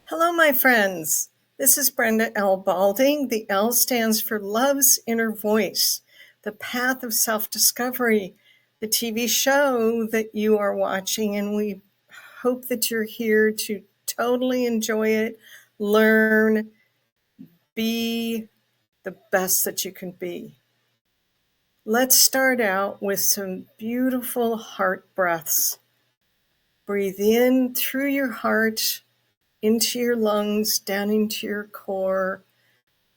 Hello, my friends. This is Brenda L. Balding. The L stands for Love's Inner Voice, the path of self-discovery, the TV show that you are watching, and we hope that you're here to totally enjoy it, learn, be the best that you can be. Let's start out with some beautiful heart breaths. Breathe in through your heart, into your lungs, down into your core,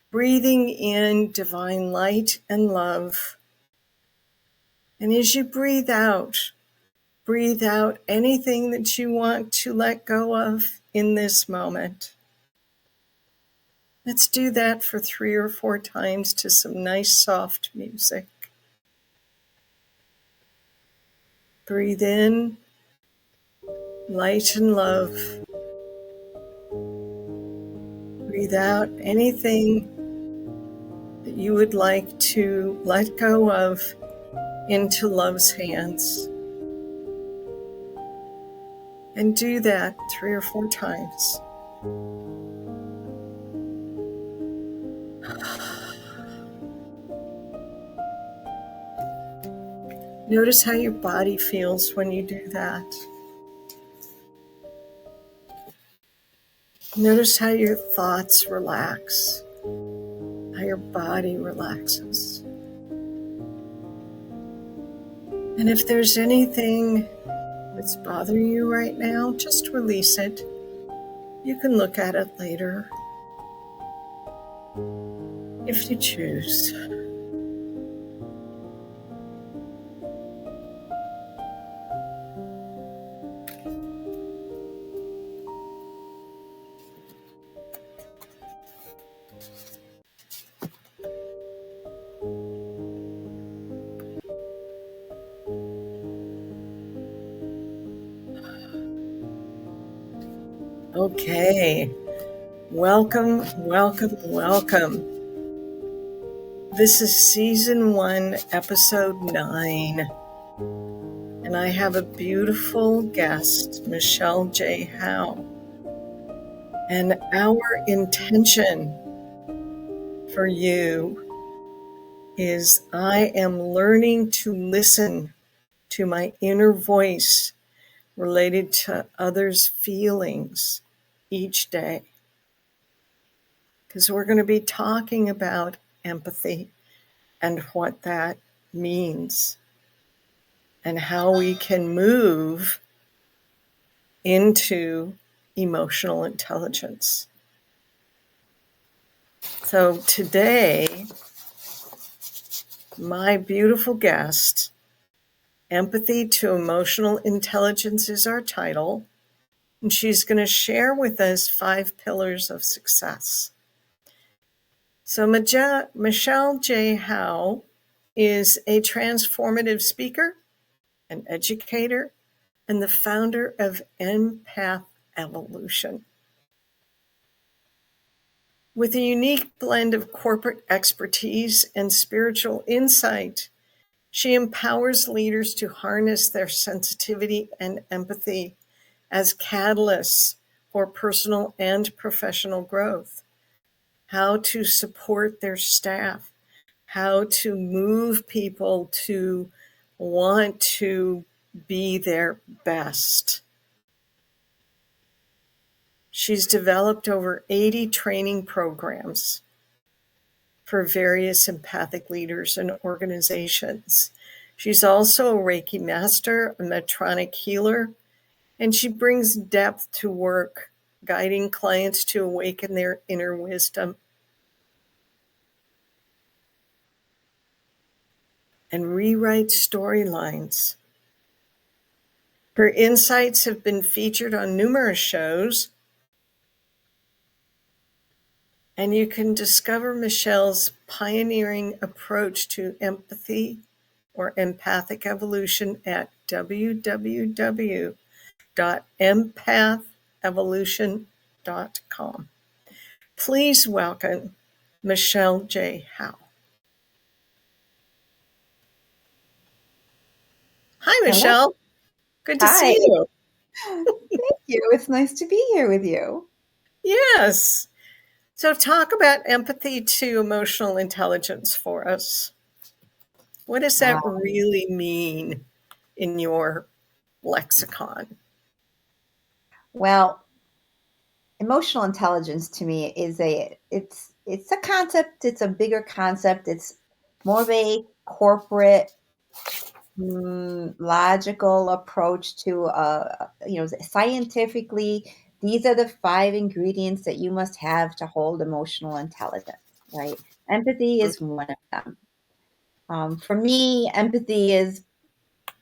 breathing in divine light and love. And as you breathe out anything that you want to let go of in this moment. Let's do that for 3 or 4 times to some nice soft music. Breathe in light and love. Breathe out anything that you would like to let go of into love's hands. And do that 3 or 4 times. Notice how your body feels when you do that. Notice how your thoughts relax, how your body relaxes. And if there's anything that's bothering you right now, just release it. You can look at it later if you choose. Okay, welcome. This is season 1, episode 9, and I have a beautiful guest, Michelle J Howe. And our intention for you is I am learning to listen to my inner voice related to others' feelings each day. Because we're going to be talking about empathy and what that means and how we can move into emotional intelligence. So today, my beautiful guest, Empathy to Emotional Intelligence is our title, and she's going to share with us 5 pillars of success. So Michelle J Howe is a transformative speaker, an educator, and the founder of Empath Evolution. With a unique blend of corporate expertise and spiritual insight, she empowers leaders to harness their sensitivity and empathy as catalysts for personal and professional growth, how to support their staff, how to move people to want to be their best. She's developed over 80 training programs for various empathic leaders and organizations. She's also a Reiki master, a Medtronic healer, and she brings depth to work guiding clients to awaken their inner wisdom and rewrite storylines. Her insights have been featured on numerous shows, and you can discover Michelle's pioneering approach to empathy or empathic evolution at www.empathevolution.com. Please welcome Michelle J Howe. Hi, Hello. Michelle. Good to Hi. see you. Thank you. It's nice to be here with you. Yes. So, talk about empathy to emotional intelligence for us. What does that Wow. really mean in your lexicon? Well, emotional intelligence to me is it's a concept, it's a bigger concept. It's more of a corporate logical approach to scientifically these are the five ingredients that you must have to hold emotional intelligence, right? Empathy is one of them. For me, empathy is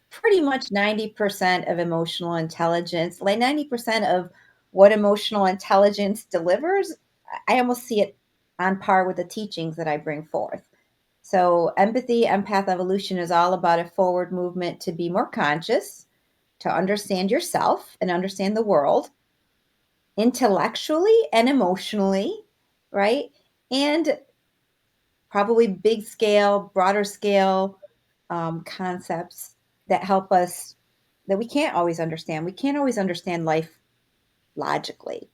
pretty much 90% of emotional intelligence, like 90% of what emotional intelligence delivers. I almost see it on par with the teachings that I bring forth. So, empathy, empath evolution is all about a forward movement to be more conscious, to understand yourself and understand the world intellectually and emotionally, right? And probably big scale, broader scale concepts that help us that we can't always understand. We can't always understand life logically.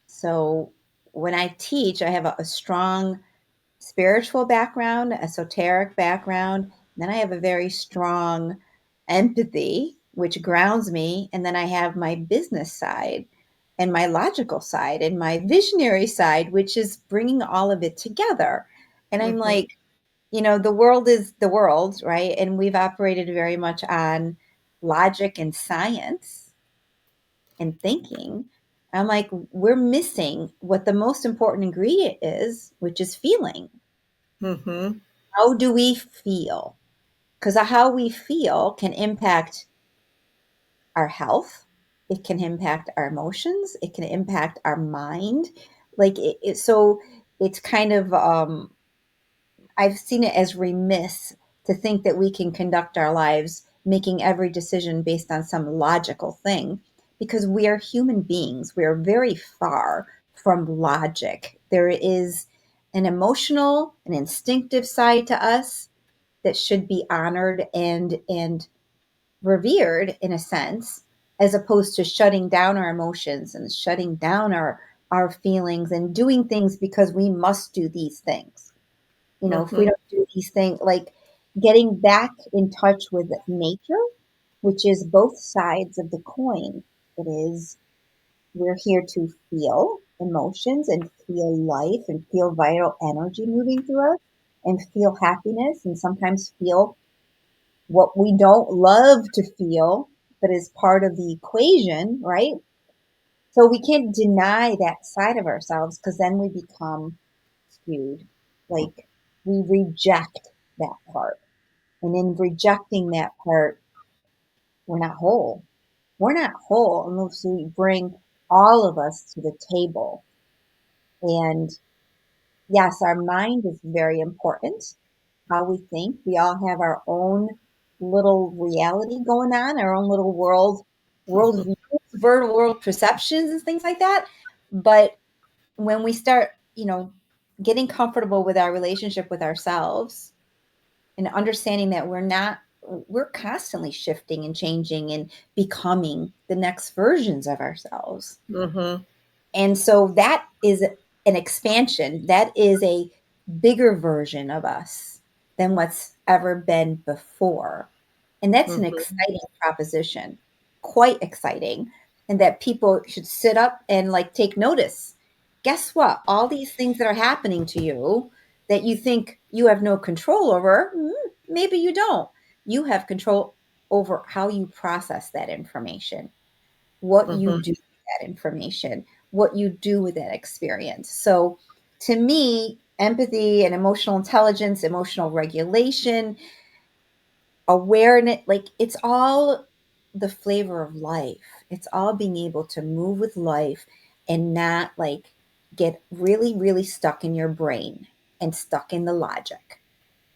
So when I teach, I have a strong spiritual background, esoteric background. Then I have a very strong empathy, which grounds me. And then I have my business side and my logical side and my visionary side, which is bringing all of it together. And I'm Mm-hmm. like, the world is the world, right? And we've operated very much on logic and science and thinking. I'm like, we're missing what the most important ingredient is, which is feeling. Mm-hmm. How do we feel? Because how we feel can impact our health, it can impact our emotions, it can impact our mind. So it's kind of I've seen it as remiss to think that we can conduct our lives making every decision based on some logical thing because we are human beings. We are very far from logic. There is an emotional, an instinctive side to us that should be honored and revered in a sense, as opposed to shutting down our emotions and shutting down our feelings and doing things because we must do these things. If we Mm-hmm. don't do these things, like getting back in touch with nature, which is both sides of the coin. It is, we're here to feel emotions and feel life and feel vital energy moving through us and feel happiness and sometimes feel what we don't love to feel, but is part of the equation, right? So we can't deny that side of ourselves because then we become skewed. Like we reject that part. And in rejecting that part, we're not whole. We're not whole unless we bring all of us to the table. And yes, our mind is very important. How we think. We all have our own little reality going on, our own little world views, world perceptions and things like that. But when we start, getting comfortable with our relationship with ourselves and understanding that we're constantly shifting and changing and becoming the next versions of ourselves. Mm-hmm. And so that is an expansion. That is a bigger version of us than what's ever been before. And that's an Mm-hmm. exciting proposition, quite exciting. And that people should sit up and like take notice. Guess what? All these things that are happening to you that you think you have no control over, maybe you don't. You have control over how you process that information, what you Mm-hmm. do. that information, what you do with that experience. So to me, empathy and emotional intelligence, emotional regulation, awareness, like it's all the flavor of life. It's all being able to move with life and not like get really, really stuck in your brain and stuck in the logic.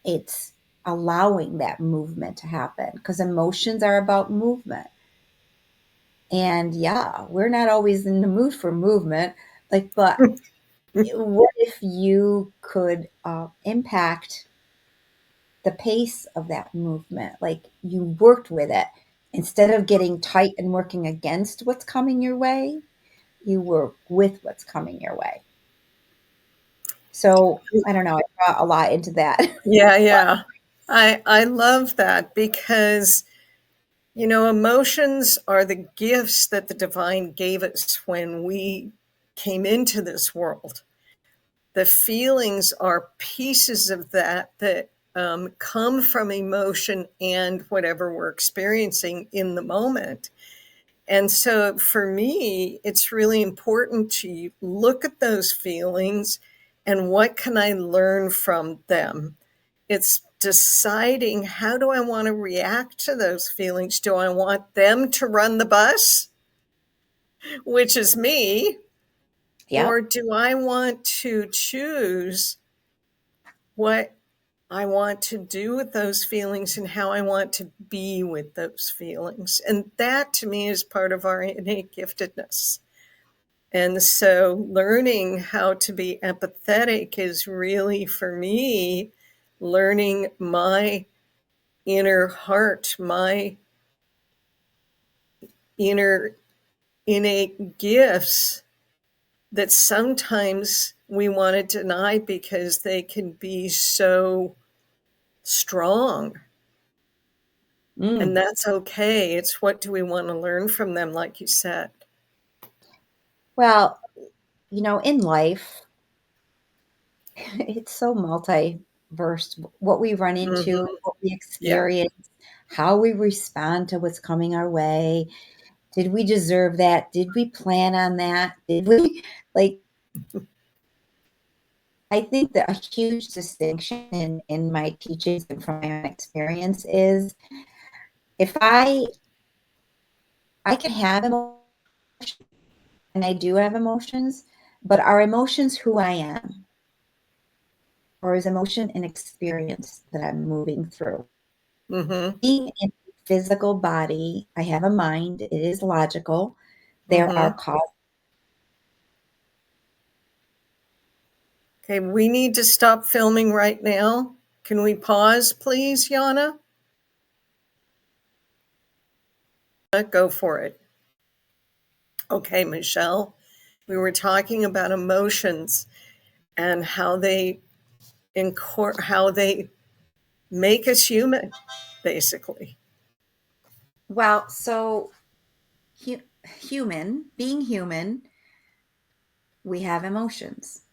It's allowing that movement to happen because emotions are about movement. And yeah, we're not always in the mood for movement. Like, but what if you could impact the pace of that movement? Like you worked with it instead of getting tight and working against what's coming your way, you work with what's coming your way. So I don't know, I brought a lot into that. Yeah, But yeah. I love that because, emotions are the gifts that the divine gave us when we came into this world. The feelings are pieces of that come from emotion and whatever we're experiencing in the moment. And so for me, it's really important to look at those feelings and what can I learn from them? It's deciding, how do I want to react to those feelings? Do I want them to run the bus, which is me? Or yep. do I want to choose what I want to do with those feelings and how I want to be with those feelings? And that to me is part of our innate giftedness. And so learning how to be empathetic is really, for me, learning my inner heart, my inner innate gifts that sometimes we want to deny because they can be so strong. And Mm. that's okay. It's what do we want to learn from them, like you said. Well, in life, it's so multiverse. What we run into, Mm-hmm. what we Yeah. experience, how we respond to what's coming our way. Did we deserve that? Did we plan on that? Did we like I think that a huge distinction in my teachings and from my own experience is if I can have emotions and I do have emotions, but are emotions who I am? Or is emotion an experience that I'm moving through? Mm-hmm. Being in a physical body, I have a mind, it is logical. There are Mm-hmm. causes. Okay, we need to stop filming right now. Can we pause, please, Yana? Go for it. Okay, Michelle. We were talking about emotions and how they make us human, basically. Well, so being human, we have emotions.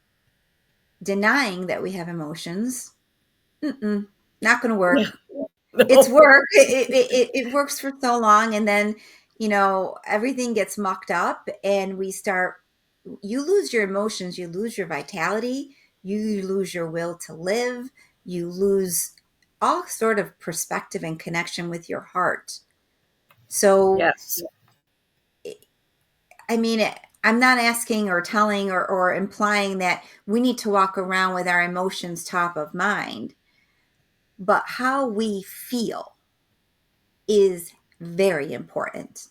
Denying that we have emotions, not going to Yeah. work. It's No. work. It works for so long, and then everything gets mucked up, and we start. You lose your emotions. You lose your vitality. You lose your will to live. You lose all sort of perspective and connection with your heart. So, Yes. I mean, I'm not asking or telling or implying that we need to walk around with our emotions top of mind, but how we feel is very important.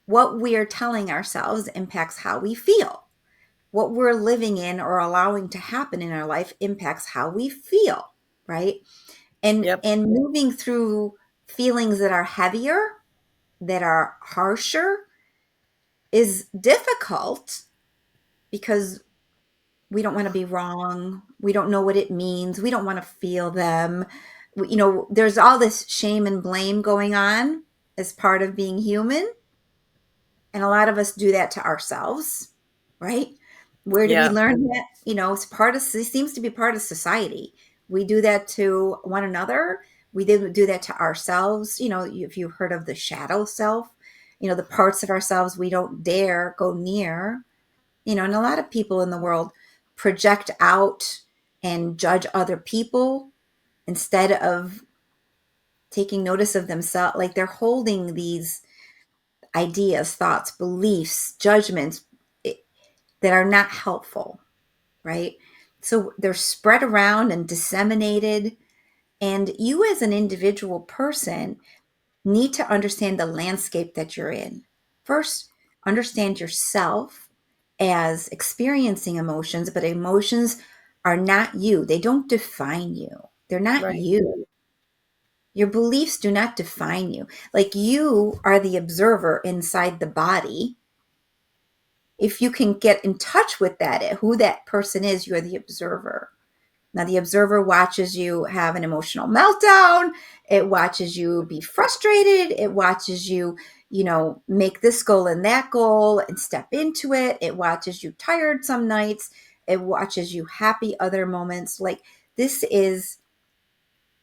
What we are telling ourselves impacts how we feel. What we're living in or allowing to happen in our life impacts how we feel, right? And Yep. and moving through feelings that are heavier, that are harsher is difficult because we don't want to be wrong. We don't know what it means. We don't want to feel them. There's all this shame and blame going on as part of being human. And a lot of us do that to ourselves, right? Where do we Yeah. learn that? It seems to be part of society. We do that to one another. We do that to ourselves. If you've heard of the shadow self, the parts of ourselves we don't dare go near. And a lot of people in the world project out and judge other people instead of taking notice of themselves. Like they're holding these ideas, thoughts, beliefs, judgments that are not helpful, right? So they're spread around and disseminated. And you, as an individual person, need to understand the landscape that you're in. First, understand yourself as experiencing emotions, but emotions are not you. They don't define you. They're not Right. you. Your beliefs do not define you. Like you are the observer inside the body. If you can get in touch with that, who that person is, you're the observer. Now, the observer watches you have an emotional meltdown. It watches you be frustrated. It watches you, make this goal and that goal and step into it. It watches you tired some nights. It watches you happy other moments. Like this is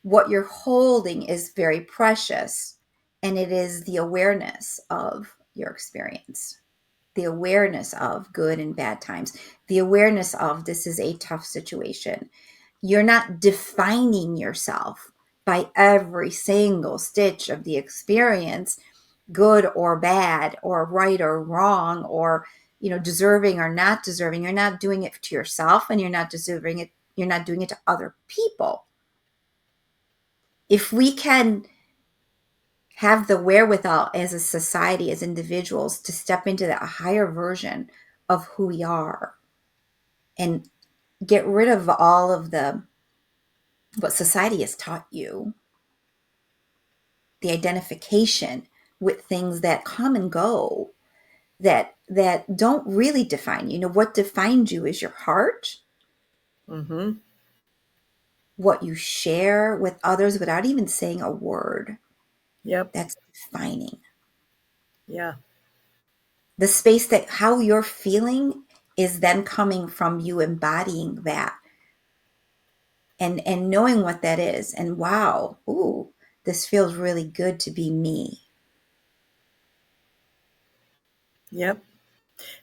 what you're holding is very precious. And it is the awareness of your experience, the awareness of good and bad times, the awareness of this is a tough situation. You're not defining yourself by every single stitch of the experience, good or bad, or right or wrong, or deserving or not deserving. You're not doing it to yourself, and you're not deserving it. You're not doing it to other people. If we can have the wherewithal as a society, as individuals, to step into that higher version of who we are and get rid of all of the what society has taught you, the identification with things that come and go, that don't really define you. What defines you is your heart, Mm-hmm. what you share with others without even saying a word. Yep. That's defining. Yeah. The space that how you're feeling is then coming from you embodying that and knowing what that is. And wow, ooh, this feels really good to be me. Yep.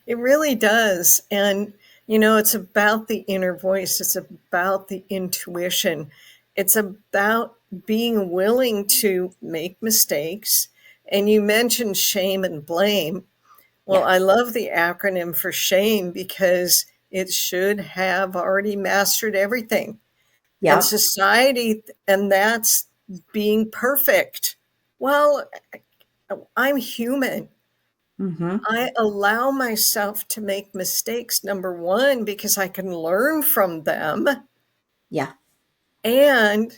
It really does. And, it's about the inner voice, it's about the intuition, it's about being willing to make mistakes. And you mentioned shame and blame. Well, I Yes. love the acronym for shame because it should have already mastered everything. And Yep. society, and that's being perfect. Well, I'm human. Mm-hmm. I allow myself to make mistakes, number one, because I can learn from them. Yeah. And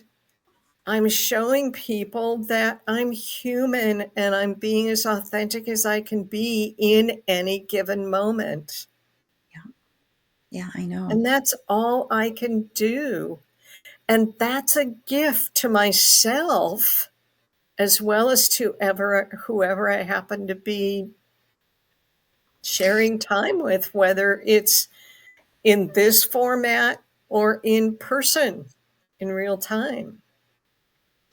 I'm showing people that I'm human and I'm being as authentic as I can be in any given moment. Yeah. Yeah, I know. And that's all I can do. And that's a gift to myself as well as to whoever I happen to be sharing time with, whether it's in this format or in person in real time.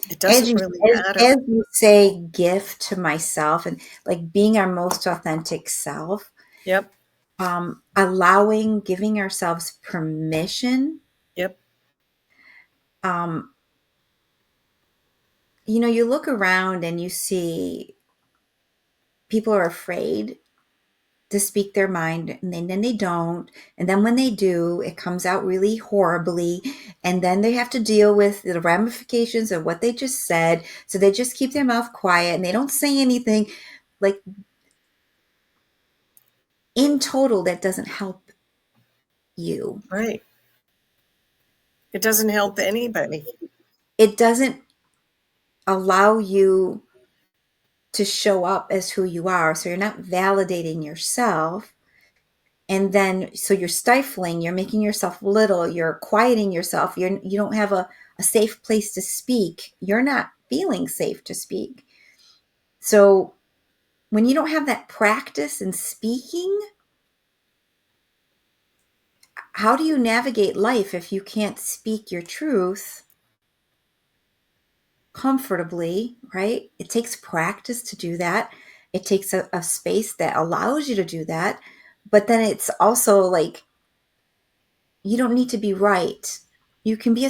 It As doesn't you really as, matter. as you say gift to myself and like being our most authentic self, Yep. allowing, giving ourselves permission. Yep. um you look around and you see people are afraid to speak their mind, and then they don't, and then when they do it comes out really horribly, and then they have to deal with the ramifications of what they just said, so they just keep their mouth quiet and they don't say anything. Like in total, that doesn't help you. Right. It doesn't help anybody. It doesn't allow you to show up as who you are, so you're not validating yourself. And then so you're stifling, you're making yourself little, you're quieting yourself, you don't have a safe place to speak, you're not feeling safe to speak. So when you don't have that practice in speaking, how do you navigate life if you can't speak your truth comfortably, right? It takes practice to do that. It takes a space that allows you to do that. But then it's also like, you don't need to be right. You can be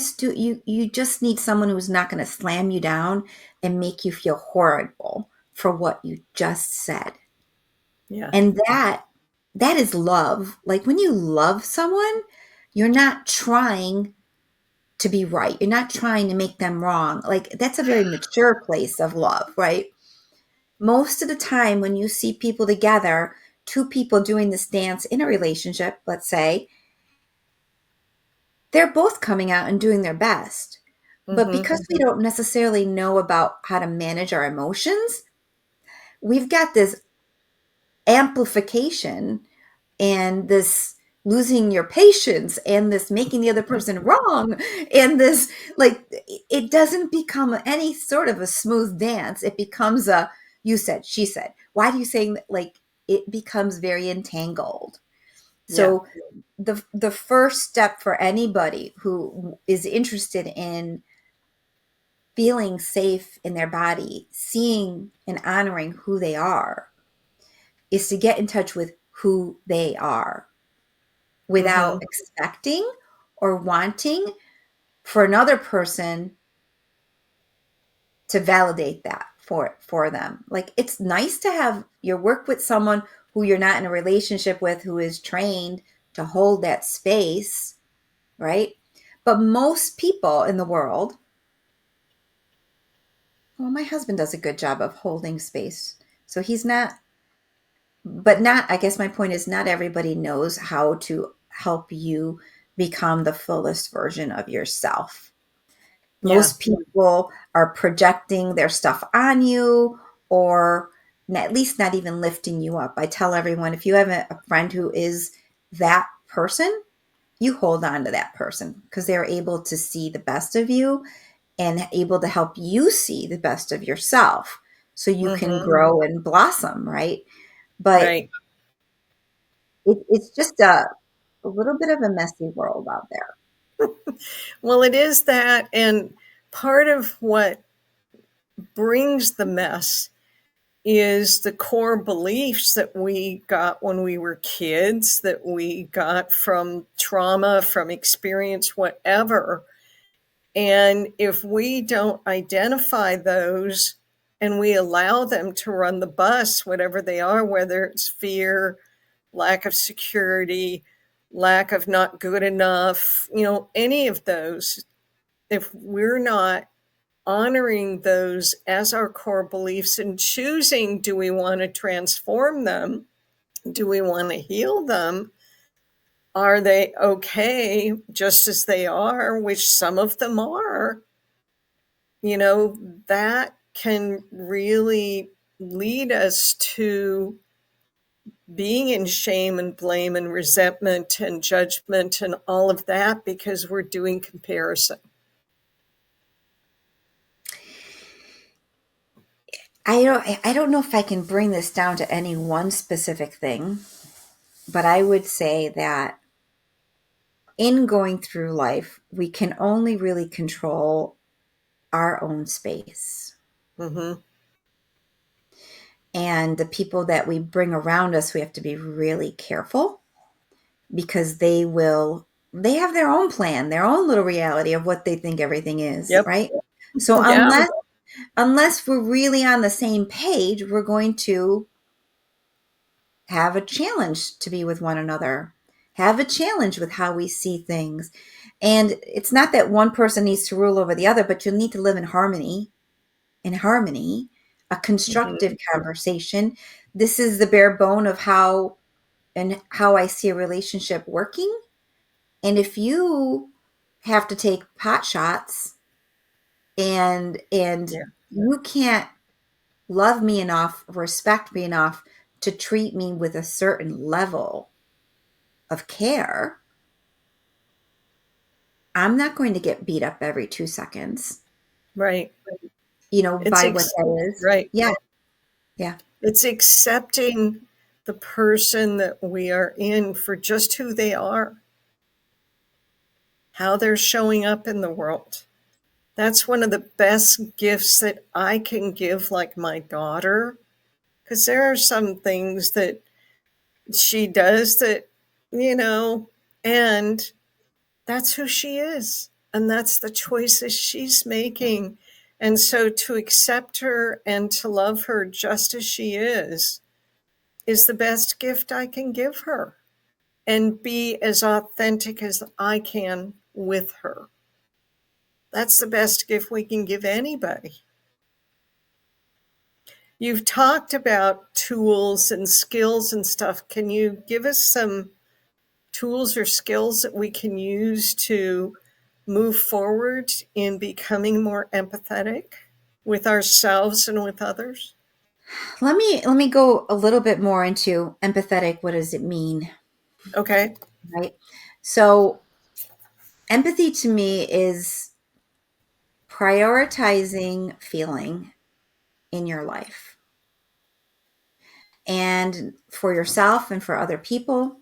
you just need someone who's not going to slam you down and make you feel horrible for what you just said. Yeah. And that is love. Like when you love someone, you're not trying to be right. You're not trying to make them wrong. Like that's a very mature place of love, right? Most of the time when you see people together, two people doing this dance in a relationship, let's say, they're both coming out and doing their best. But Mm-hmm. because we don't necessarily know about how to manage our emotions, we've got this amplification and this losing your patience and this making the other person wrong and this, like, it doesn't become any sort of a smooth dance. It becomes a you said, she said. Why do you saying that? Like, it becomes very entangled. Yeah. So the first step for anybody who is interested in feeling safe in their body, seeing and honoring who they are, is to get in touch with who they are without Mm-hmm. expecting or wanting for another person to validate that for them. Like, it's nice to have your work with someone who you're not in a relationship with, who is trained to hold that space, right? But most people in the world, well, my husband does a good job of holding space. So he's not, but not, I guess my point is, not everybody knows how to help you become the fullest version of yourself. Yeah. Most people are projecting their stuff on you, or at least not even lifting you up. I tell everyone, if you have a friend who is that person, you hold on to that person because they're able to see the best of you and able to help you see the best of yourself so you can Mm-hmm. grow and blossom, right? But Right. it's just a little bit of a messy world out there. Well, it is that. And part of what brings the mess is the core beliefs that we got when we were kids, that we got from trauma, from experience, whatever. And if we don't identify those and we allow them to run the bus, whatever they are, whether it's fear, lack of security, lack of not good enough, any of those, if we're not honoring those as our core beliefs and choosing, do we want to transform them? Do we want to heal them? Are they okay just as they are, which some of them are? That can really lead us to being in shame and blame and resentment and judgment and all of that because we're doing comparison. I don't know if I can bring this down to any one specific thing, but I would say that in going through life, we can only really control our own space. Mm-hmm. And the people that we bring around us, we have to be really careful because they have their own plan, their own little reality of what they think everything is, Yep. right? So Yeah. unless we're really on the same page, we're going to have a challenge to be with one another, have a challenge with how we see things. And it's not that one person needs to rule over the other, but you need to live in harmony, a constructive Mm-hmm. conversation. This is the bare bone of how I see a relationship working. And if you have to take pot shots and Yeah. you can't love me enough, respect me enough to treat me with a certain level of care, I'm not going to get beat up every 2 seconds, Right. It's by what that is. right. Yeah. Yeah. It's accepting the person that we are in for just who they are, how they're showing up in the world. That's one of the best gifts that I can give, like my daughter, Because there are some things that she does that, you know, and that's who she is. And that's the choices she's making. And so to accept her and to love her just as she is the best gift I can give her, and be as authentic as I can with her. That's the best gift we can give anybody. You've talked about tools and skills and stuff. Can you give us some tools or skills that we can use to move forward in becoming more empathetic with ourselves and with others? Let me go a little bit more into empathetic. What does it mean? Okay. Right. So empathy to me is prioritizing feeling in your life, and for yourself and for other people.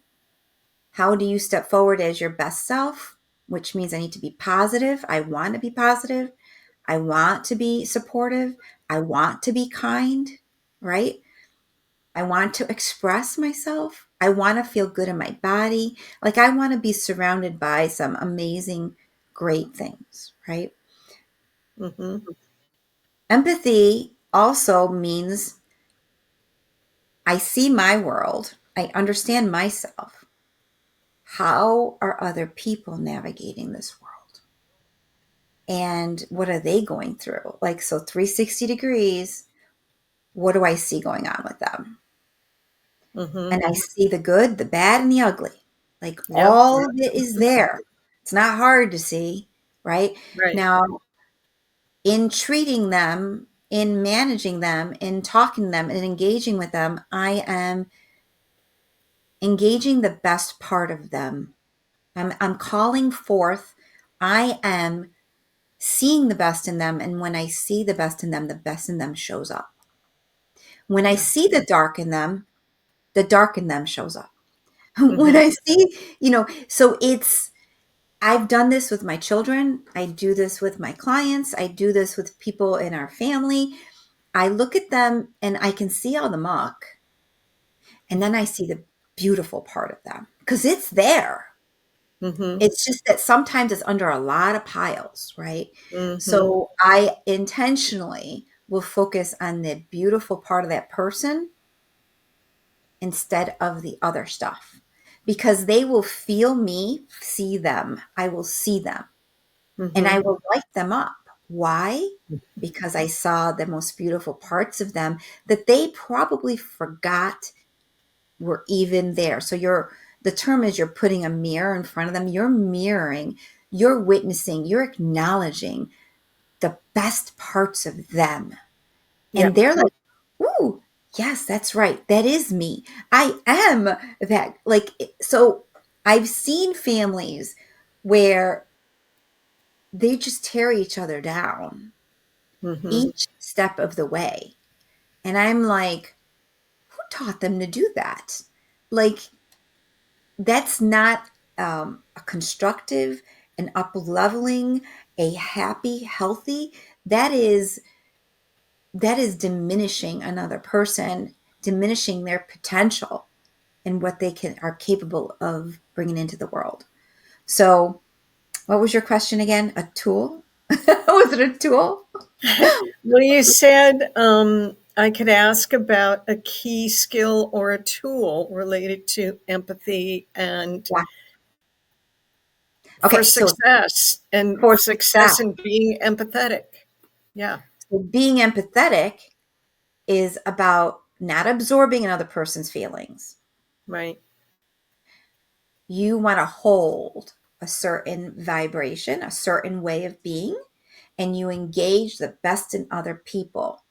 How do you step forward as your best self? Which means I need to be positive. I want to be positive. I want to be supportive. I want to be kind, right? I want to express myself. I want to feel good in my body. Like I want to be surrounded by some amazing, great things, right? Mm-hmm. Empathy also means I see my world. I understand myself. How are other people navigating this world? And what are they going through? Like, so 360 degrees, what do I see going on with them? Mm-hmm. And I see the good, the bad, and the ugly. Like Yep. all of it is there. It's not hard to see, right? Right. Now, in treating them, in managing them, in talking to them, and engaging with them, I am engaging the best part of them. I'm calling forth, I am seeing the best in them. And when I see the best in them, the best in them shows up. When I Yeah. see the dark in them, the dark in them shows up. When Mm-hmm. I see, so I've done this with my children. I do this with my clients. I do this with people in our family. I look at them and I can see all the muck. And then I see the beautiful part of them because it's there. Mm-hmm. It's just that sometimes it's under a lot of piles, right? Mm-hmm. So I intentionally will focus on the beautiful part of that person instead of the other stuff because they will feel me, see them. I will see them and Mm-hmm. I will light them up. Why? Because I saw the most beautiful parts of them that they probably forgot were even there. So the term is you're putting a mirror in front of them. You're mirroring, you're witnessing, you're acknowledging the best parts of them. And Yep. they're like, ooh, yes, that's right. That is me. I am that. Like, so I've seen families where they just tear each other down Mm-hmm. each step of the way. And I'm like, who taught them to do that? Like, that's not a constructive, an up leveling, a happy, healthy. That is diminishing another person, diminishing their potential and what they can are capable of bringing into the world. So, what was your question again? A tool? Was it a tool? Well, you said I could ask about a key skill or a tool related to empathy and Yeah. for Okay. So, success and for success success, in being empathetic. Yeah. so being empathetic is about not absorbing another person's feelings. Right. You want to hold a certain vibration, a certain way of being, and you engage the best in other people.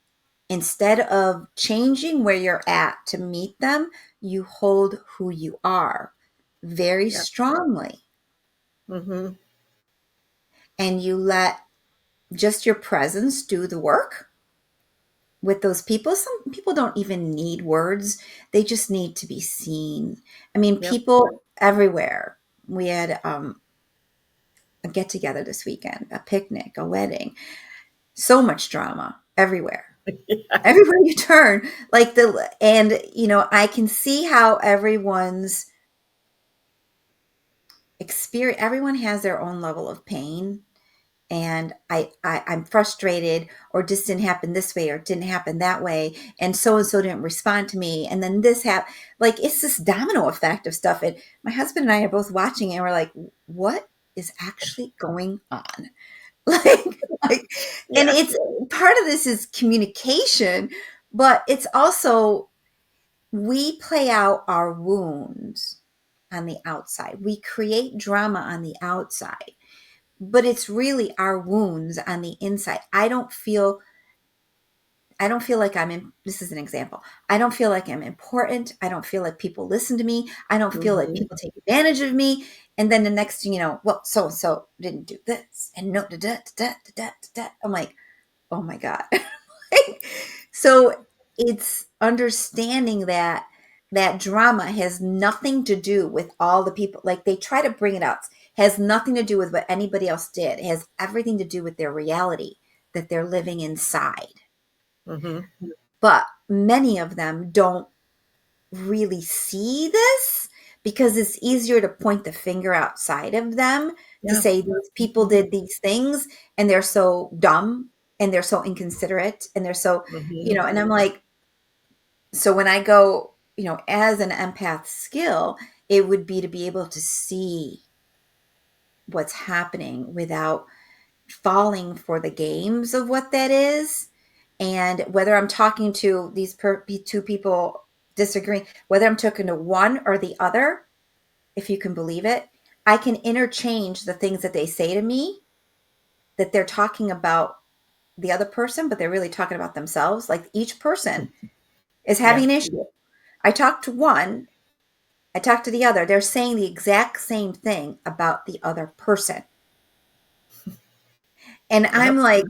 Instead of changing where you're at to meet them, you hold who you are very Yeah. strongly Mm-hmm. and you let just your presence do the work with those people. Some people don't even need words, they just need to be seen. I mean, Yep. people everywhere. We had a get together this weekend, a picnic, a wedding. So much drama everywhere. Yeah. Everywhere you turn, like and I can see how everyone's experience, everyone has their own level of pain. And I'm frustrated, or this didn't happen this way, or it didn't happen that way, and so didn't respond to me, and then this happened. Like, it's this domino effect of stuff. And my husband and I are both watching, and we're like, what is actually going on? like, like, and Yeah. it's part of this is communication, but it's also we play out our wounds on the outside. We create drama on the outside, but it's really our wounds on the inside. I don't feel like I'm in, this is an example. I don't feel like I'm important. I don't feel like people listen to me. I don't feel like Hmm. people take advantage of me. And then the next thing you know, well, so and so didn't do this, and no, da, da, da, da, da, da. I'm like, oh my God. So it's understanding that that drama has nothing to do with all the people. Like, they try to bring it up, has nothing to do with what anybody else did. It has everything to do with their reality that they're living inside. Hmm. But many of them don't really see this, because it's easier to point the finger outside of them to Yeah. say these people did these things, and they're so dumb, and they're so inconsiderate, and they're so, Hmm. and I'm like, so when I go, as an empath skill, it would be to be able to see what's happening without falling for the games of what that is. And whether I'm talking to these two people disagreeing, whether I'm talking to one or the other, if you can believe it, I can interchange the things that they say to me, that they're talking about the other person, but they're really talking about themselves. Like, each person is having Yeah. an issue. I talk to one, I talk to the other. They're saying the exact same thing about the other person. And I'm Yep. like,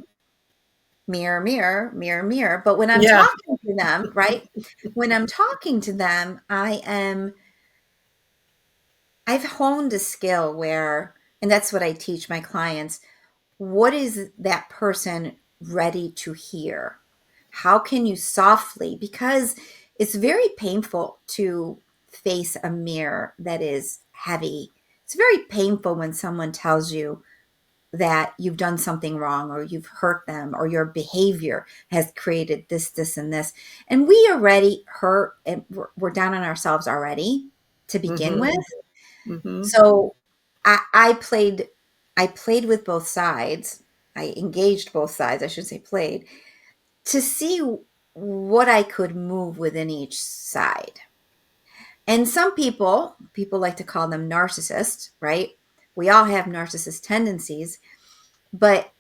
mirror, mirror, mirror, mirror. But when I'm Yeah. talking to them, right? When I'm talking to them, I've honed a skill where, and that's what I teach my clients. What is that person ready to hear? How can you softly, because it's very painful to face a mirror that is heavy. It's very painful when someone tells you that you've done something wrong, or you've hurt them, or your behavior has created this, this, and this. And we already hurt, and we're down on ourselves already to begin Hmm. with. Hmm. So I played with both sides. I engaged both sides, I should say played, to see what I could move within each side. And some people like to call them narcissists, right? We all have narcissist tendencies, but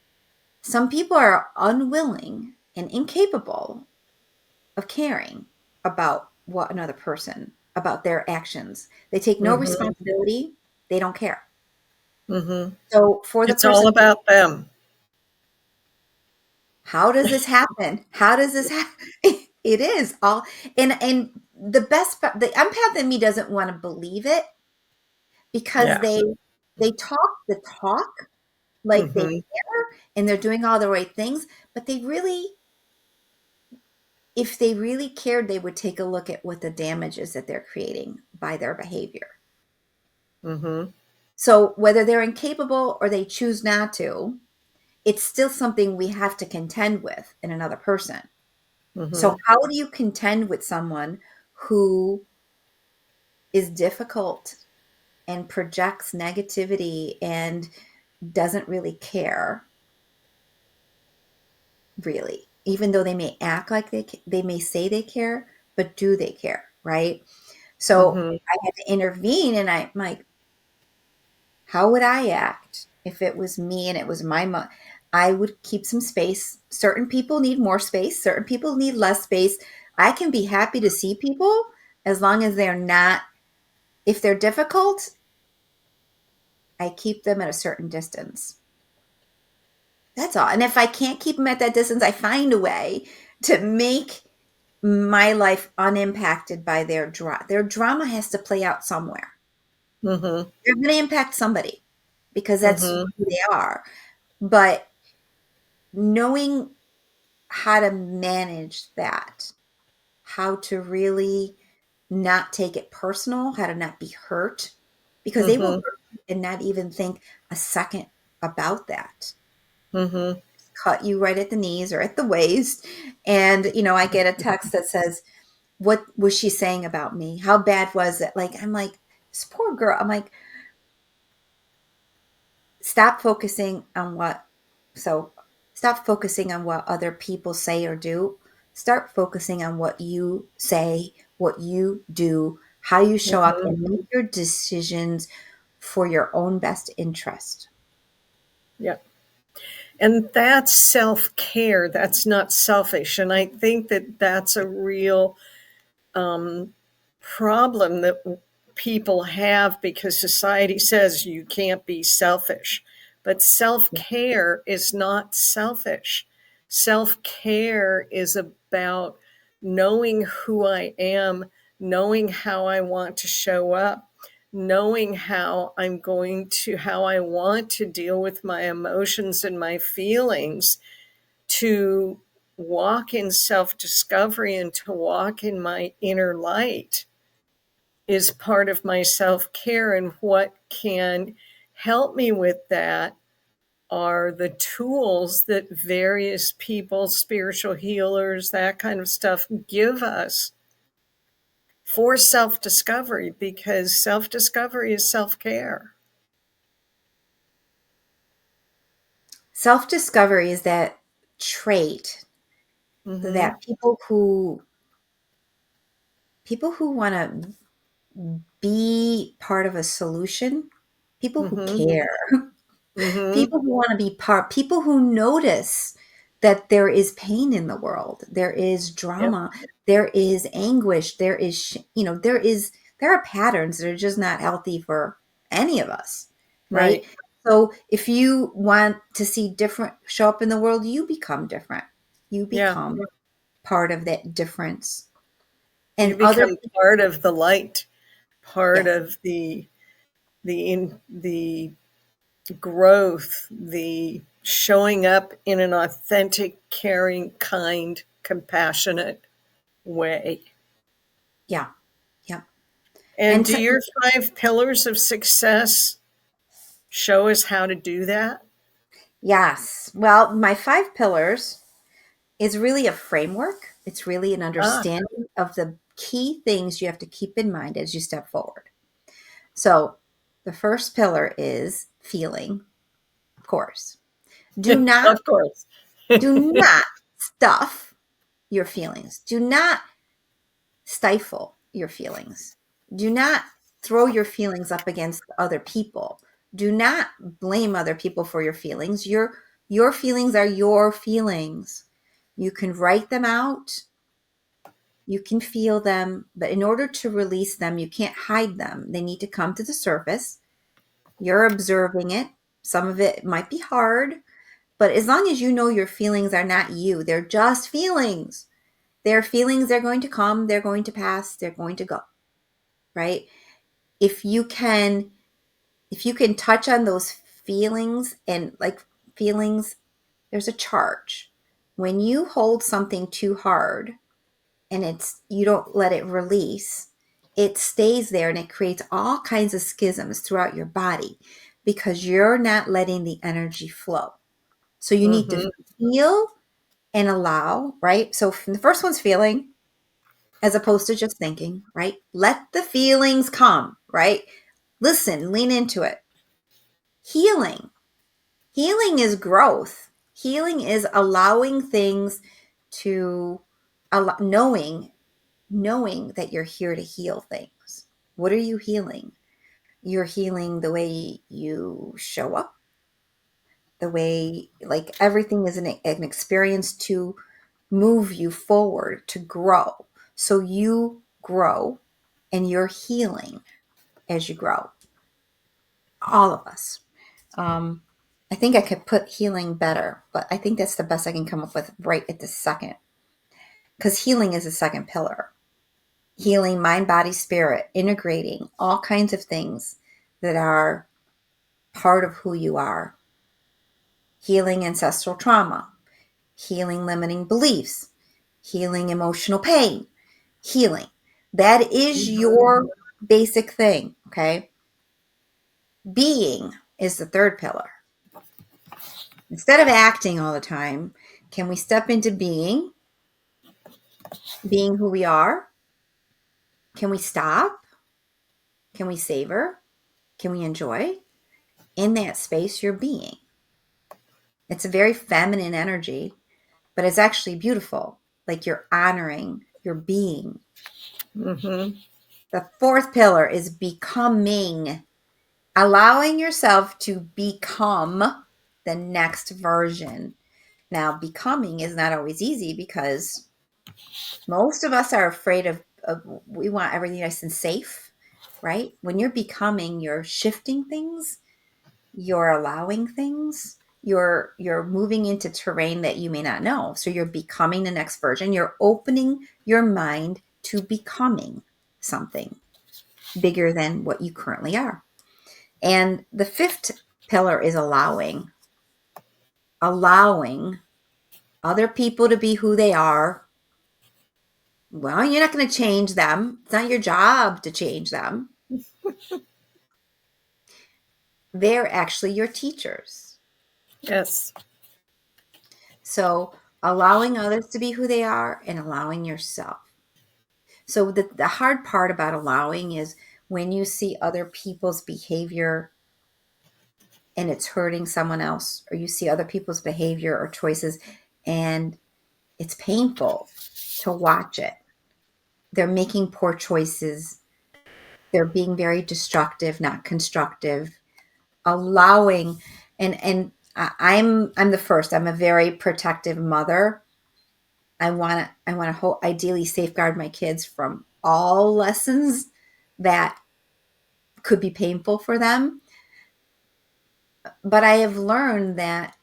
some people are unwilling and incapable of caring about what another person, about their actions. They take no Hmm. responsibility. They don't care. Hmm. So for the It's all person, about them. how does this happen? How does this happen? It is all, and the best part, the empath in me doesn't want to believe it, because Yeah. they talk the talk, like they Hmm. care, and they're doing all the right things, but they really, if they really cared, they would take a look at what the damage is that they're creating by their behavior. Hmm. So whether they're incapable or they choose not to, it's still something we have to contend with in another person. So Hmm. how do you contend with someone who is difficult and projects negativity and doesn't really care, really? Even though they may act like they may say they care, but do they care, right? So Hmm. I had to intervene, and I'm like, how would I act if it was me and it was my mom? I would keep some space. Certain people need more space, certain people need less space. I can be happy to see people as long as they're not, if they're difficult, I keep them at a certain distance. That's all. And if I can't keep them at that distance, I find a way to make my life unimpacted by their drama. Their drama has to play out somewhere. Hmm. They're going to impact somebody, because that's Hmm. who they are. But knowing how to manage that, how to really not take it personal, how to not be hurt, because they will Mm-hmm. hurt you and not even think a second about that. Mm-hmm. Cut you right at the knees or at the waist. And, I get a text that says, what was she saying about me? How bad was it? Like, I'm like, this poor girl. I'm like, stop focusing on what, so stop focusing on what other people say or do. Start focusing on what you say, what you do, how you show up, Mm-hmm. and make your decisions for your own best interest. Yeah. And that's self care. That's not selfish. And I think that that's a real problem that people have because society says you can't be selfish. But self care is not selfish. Self care is about knowing who I am, knowing how I want to show up, knowing how I want to deal with my emotions and my feelings, to walk in self discovery and to walk in my inner light is part of my self care. And what can help me with that are the tools that various people, spiritual healers, that kind of stuff, give us for self discovery, because self discovery is self care. Self discovery is that trait Mm-hmm. that people who want to be part of a solution, people who Mm-hmm. care, Mm-hmm. people who want to be part, people who notice that there is pain in the world, there is Yep. drama, there is anguish, there are patterns that are just not healthy for any of us, right? Right. So if you want to see different show up in the world, you become different. You Yeah. become part of that difference. You And other become part of the light, part yes, of the growth, the showing up in an authentic, caring, kind, compassionate way. yeah, yeah. And And do your 5 pillars of success show us how to do that? yes, well, my 5 pillars is really a framework. It's really an Ah, understanding of the key things you have to keep in mind as you step forward. So, the first pillar is feeling, of course. Do not of course. do not stuff your feelings. Do not stifle your feelings. Do not throw your feelings up against other people. Do not blame other people for your feelings. Your feelings are your feelings. You can write them out. You can feel them, but in order to release them, you can't hide them. They need to come to the surface. You're observing it. Some of it might be hard, but as long as you know your feelings are not you, they're just feelings. They're feelings, they're going to come, they're going to pass, they're going to go, right? If you can if you can touch on those feelings, and like feelings, there's a charge. When you hold something too hard, and it's you don't let it release, it stays there and it creates all kinds of schisms throughout your body because you're not letting the energy flow. So you need to Mm-hmm. feel and allow, right? So the first one's feeling as opposed to just thinking, right? Let the feelings come, right? Listen, lean into it. Healing. Healing is growth. Healing is allowing things to knowing that you're here to heal things. What are you healing? You're healing the way you show up, the way, like, everything is an experience to move you forward, to grow. So you grow and you're healing as you grow. All of us. Um, I think I could put healing better, but I think that's the best I can come up with right at this second. Because healing is the second pillar. Healing mind, body, spirit, integrating all kinds of things that are part of who you are. Healing ancestral trauma, healing limiting beliefs, healing emotional pain, healing. That is Mhm. your basic thing, okay? Being is the third pillar. Instead of acting all the time, can we step into being who we are? Can we stop? Can we savor? Can we enjoy? In that space, you're being. It's a very feminine energy, but it's actually beautiful. Like you're honoring your being. Mhm. The fourth pillar is becoming, allowing yourself to become the next version. Now, becoming is not always easy because most of us are afraid of we want everything nice and safe, right? When you're becoming, you're shifting things, you're allowing things, you're moving into terrain that you may not know. So you're becoming the next version. You're opening your mind to becoming something bigger than what you currently are. And the fifth pillar is allowing other people to be who they are. Well, you're not going to change them. It's not your job to change them. They're actually your teachers. Yes. So allowing others to be who they are and allowing yourself. So the hard part about allowing is when you see other people's behavior and it's hurting someone else, or you see other people's behavior or choices and it's painful to watch it. They're making poor choices. They're being very destructive, not constructive. Allowing I'm the first. I'm a very protective mother. I want to ideally safeguard my kids from all lessons that could be painful for them. But I have learned that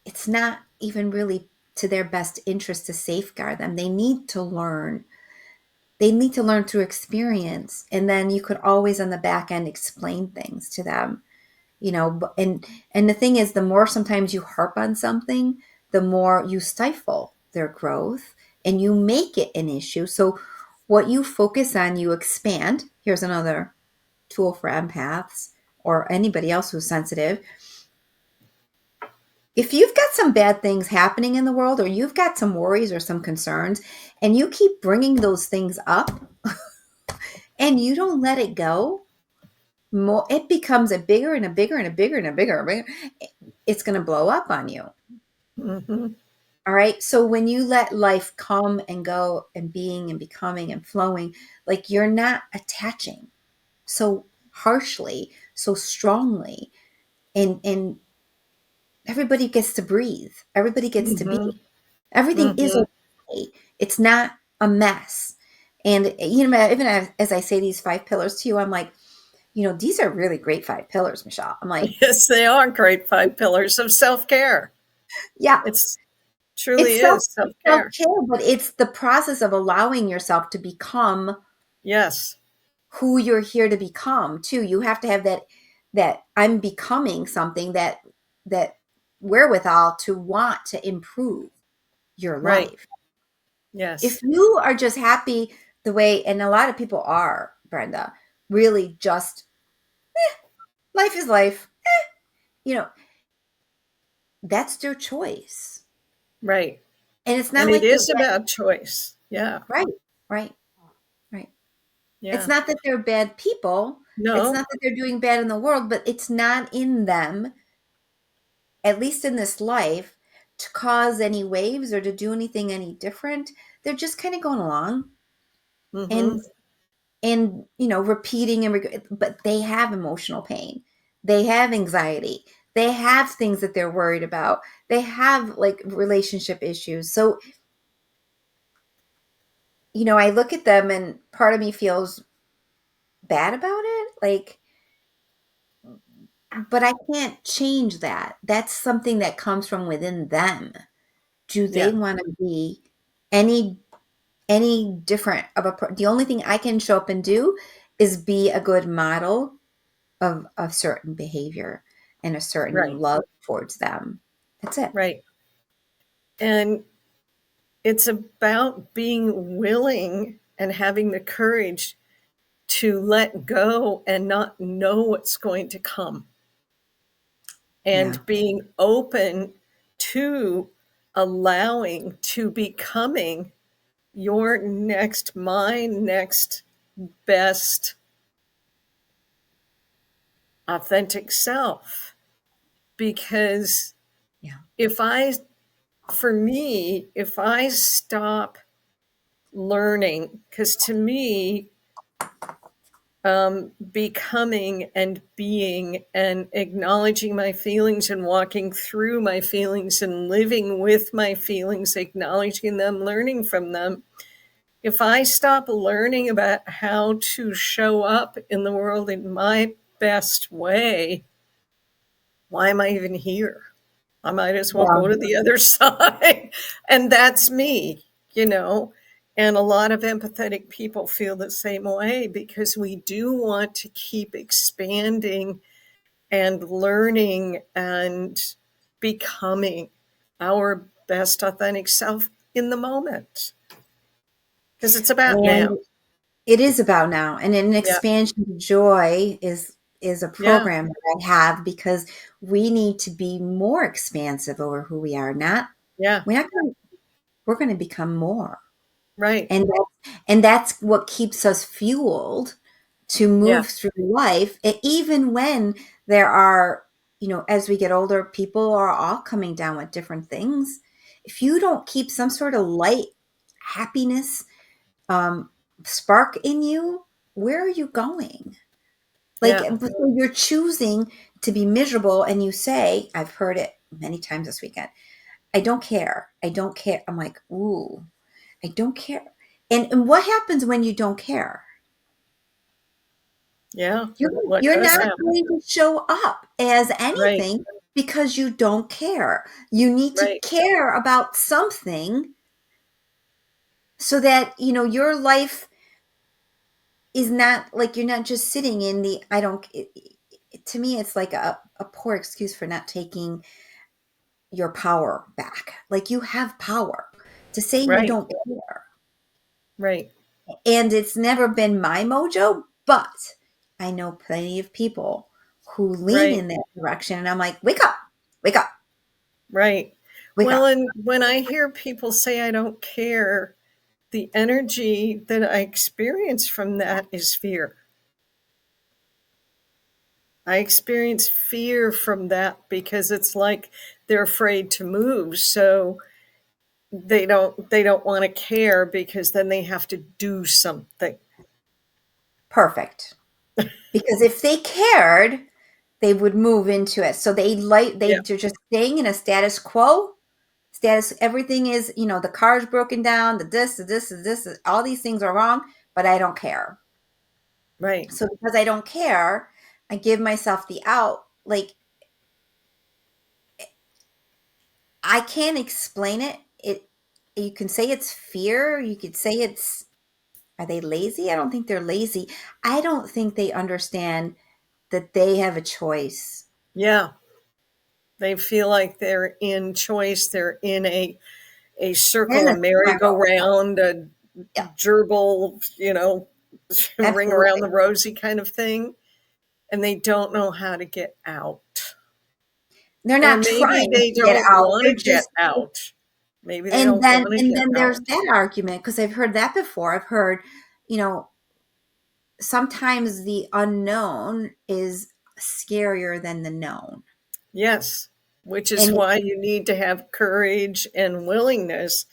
it's not even really to their best interest to safeguard them. They need to learn. They need to learn through experience. And then you could always on the back end explain things to them, and the thing is, the more sometimes you harp on something, the more you stifle their growth and you make it an issue. So what you focus on, you expand. Here's another tool for empaths or anybody else who's sensitive. If you've got some bad things happening in the world, or you've got some worries or some concerns, and you keep bringing those things up and you don't let it go, more it becomes a bigger and a bigger and a bigger and a bigger, and bigger. It's going to blow up on you. Mhm. All right. So when you let life come and go and being and becoming and flowing, like you're not attaching so harshly, so strongly, and everybody gets to breathe. Everybody gets to be. Mhm. Everything is Mhm. okay. It's not a mess. And even as I say these five pillars to you, I'm like, these are really great five pillars, Michelle. I'm like, Yes, they are great five pillars of self-care. yeah, It's truly it's is self-care. self-care, but it's the process of allowing yourself to become Yes. who you're here to become too. You have to have that I'm becoming something, that wherewithal to want to improve your Right. life. If Yes. you are just happy the way, and a lot of people are, Brenda, really just life is life, you know, that's their choice. Right. And it's And not it like they're is about choice. Yeah. right, right, right. It's Yeah. not that they're bad people. It's No. not that they're doing bad in the world, but it's not in them, at least in this life, to cause any waves or to do anything any different. They're just kind of going along Mhm. and repeating but they have emotional pain. They have anxiety. They have things that they're worried about. They have like relationship issues. So, I look at them and part of me feels bad about it. Like, but I can't change that. That's something that comes from within them. Do they Yeah. want to be any different of the only thing I can show up and do is be a good model of a certain behavior and a certain Right. love towards them. That's it. Right. And it's about being willing and having the courage to let go and not know what's going to come, Yeah. and being open to allowing, to becoming your next, my next best authentic self. Because Yeah. if I, for me, if I stop learning, because to me, becoming and being and acknowledging my feelings and walking through my feelings and living with my feelings, acknowledging them, learning from them. If I stop learning about how to show up in the world in my best way, why am I even here? I might as well Well, go to the other side. And that's me, you know. And a lot of empathetic people feel the same way, because we do want to keep expanding and learning and becoming our best authentic self in the moment, because it's about now. and it is about now. And an Yeah. expansion of joy is a Yeah. program that I have because we need to be more expansive over who we are. Not Yeah. we're not going we're going to become more. Right. And that's what keeps us fueled to Yeah. move through life. And even when there are, as we get older, people are all coming down with different things. If you don't keep some sort of light, happiness, um, spark in you, where are you going? Like, Yeah. so you're choosing to be miserable, and you say, I've heard it many times this weekend, I don't care. I don't care. I'm like, ooh, I don't care. And what happens when you don't care? Yeah. You're, What you're does not happen? going to show up as Right. anything because you don't care. You need to Right. care about something so that, your life is not like you're not just sitting in the, I don't, to me, it's like a poor excuse for not taking your power back. Like you have power to say you Right. don't care. Right. And it's never been my mojo, but I know plenty of people who lean Right. in that direction. And I'm like, wake up, wake up, Right. wake Well, up. and when I hear people say I don't care, the energy that I experience from that is fear. I experience fear from that, because it's like they're afraid to move. So they don't want to care, because then they have to do something. Perfect. Because if they cared, they would move into it. So Yeah. they're just staying in a status quo. Status, everything is, the car's broken down, the this, all these things are wrong, but I don't care. Right. So because I don't care, I give myself the out. Like I can't explain it. You can say it's fear. You could say it's are they lazy? I don't think they're lazy. I don't think they understand that they have a choice. Yeah. They feel like they're in choice. They're in a They're in circle, a a spiral. merry-go-round, a Yeah, gerbil, ring around absolutely. the rosy kind of thing, and they don't know how to get out. They're Or not maybe trying they to get don't out. want to They're get just out. Maybe they and don't then want to and get then there's out. that argument because I've heard that before. I've heard, you know, sometimes the unknown is scarier than the known. Yes, which is And why you need to have courage and willingness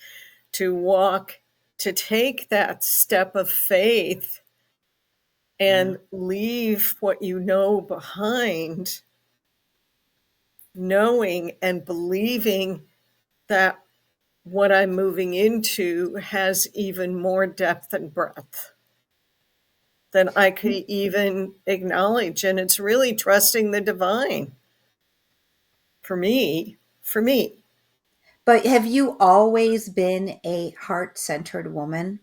to walk, to take that step of faith yeah. and leave what you know behind, knowing and believing that what I'm moving into has even more depth and breadth than I could even acknowledge. And it's really trusting the divine for me, for me. But have you always been a heart-centered woman?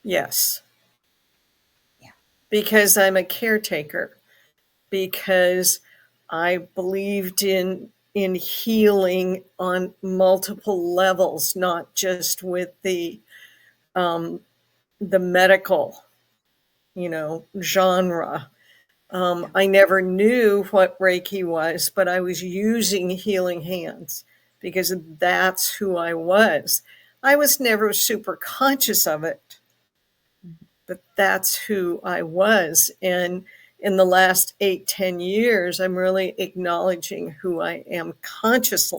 Yes. Yeah. because I'm a caretaker, because I believed in healing on multiple levels, not just with the medical, genre. I never knew what Reiki was, but I was using healing hands because that's who I was. I was never super conscious of it, but that's who I was. And in the last 8-10 years, I'm really acknowledging who I am consciously.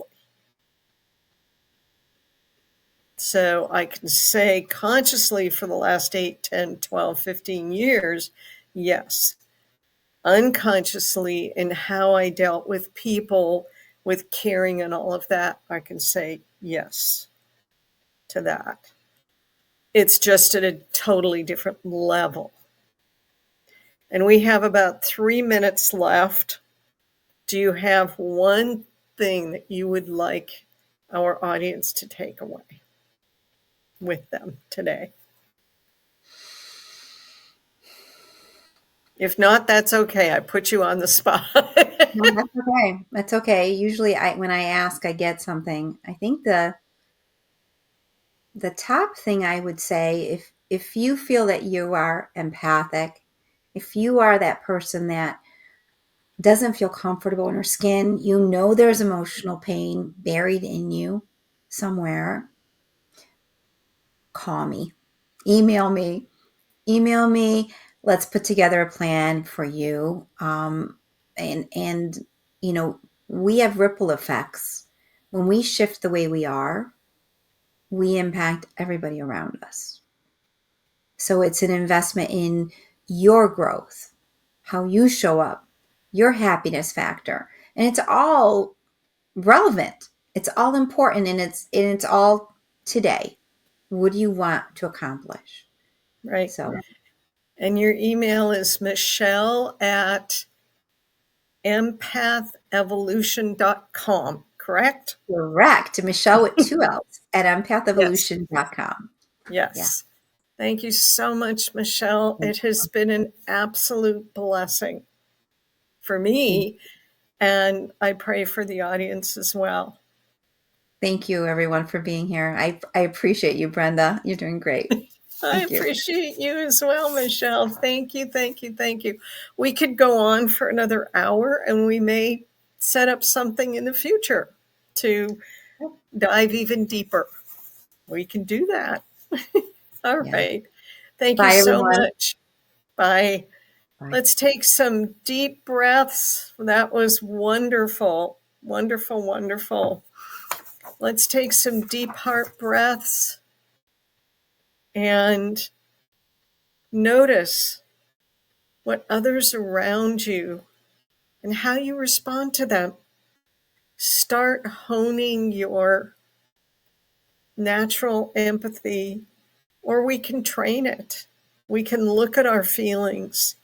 So I can say consciously for the last 8, 10, 12, 15 years, yes. Unconsciously, in how I dealt with people, with caring and all of that, I can say yes to that. It's just at a totally different level. And we have about 3 minutes left. Do you have one thing that you would like our audience to take away with them today? If not, that's okay. I put you on the spot. No, that's okay. That's okay. Usually when I ask, I get something. I think the top thing I would say, if you feel that you are empathic, if you are that person that doesn't feel comfortable in her skin, you know there's emotional pain buried in you somewhere, call me, email me, email me. Let's put together a plan for you. And you know, we have ripple effects. When we shift the way we are, we impact everybody around us. So it's an investment in your growth, how you show up, your happiness factor. And it's all relevant. It's all important, and it's all today. What do you want to accomplish? Right. So And your email is Michelle at empathevolution.com, correct? correct. Michelle with 2 L's at Yes. empathevolution.com. Yeah. Yes. Thank you so much, Michelle. It has been an absolute blessing for me, and I pray for the audience as well. Thank you, everyone, for being here. I appreciate you, Brenda. You're doing great. I Thank you. appreciate you as well, Michelle. Thank you, thank you, thank you. We could go on for another hour, and we may set up something in the future to dive even deeper. We can do that. All Yeah. right. Thank you Bye, so everyone. much. Bye. Bye. Let's take some deep breaths. That was wonderful. Wonderful, wonderful. Let's take some deep heart breaths and notice what others around you and how you respond to them. Start honing your natural empathy, or we can train it. We can look at our feelings.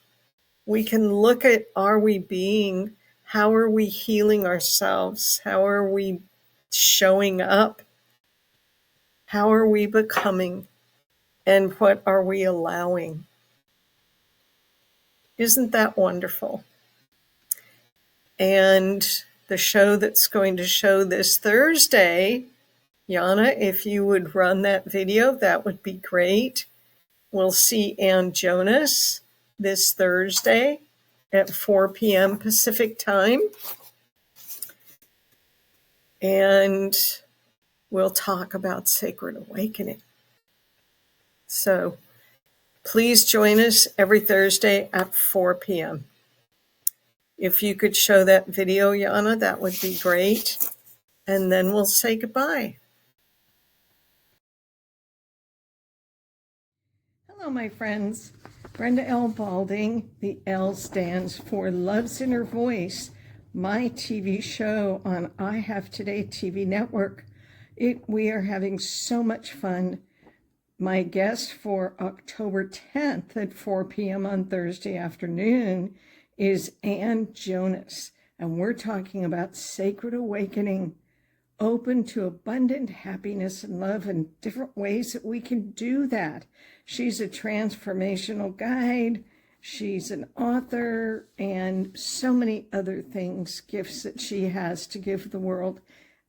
We can look at, are we being, how are we healing ourselves? How are we showing up? How are we becoming? And what are we allowing? Isn't that wonderful? And the show that's going to show this Thursday, Yana, if you would run that video, that would be great. We'll see Ann Jonas this Thursday at 4 p.m. Pacific time. And we'll talk about sacred awakening. So please join us every Thursday at 4 p.m. If you could show that video, Yana, that would be great. And then we'll say goodbye. Hello, my friends. Brenda L. Balding. The L stands for Love's Inner Voice, my TV show on I Have Today TV network. We are having so much fun. My guest for October 10th at 4 p.m. on Thursday afternoon is Ann Jonas, and we're talking about sacred awakening, open to abundant happiness and love, and different ways that we can do that. She's a transformational guide, She's an author and so many other things, gifts that she has to give the world,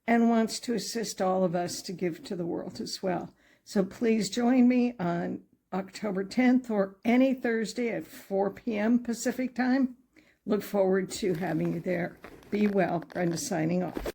and wants to assist all of us to give to the world as well. So please join me on October 10th or any Thursday at 4 p.m. Pacific time. Look forward to having you there. Be well. Brenda signing off.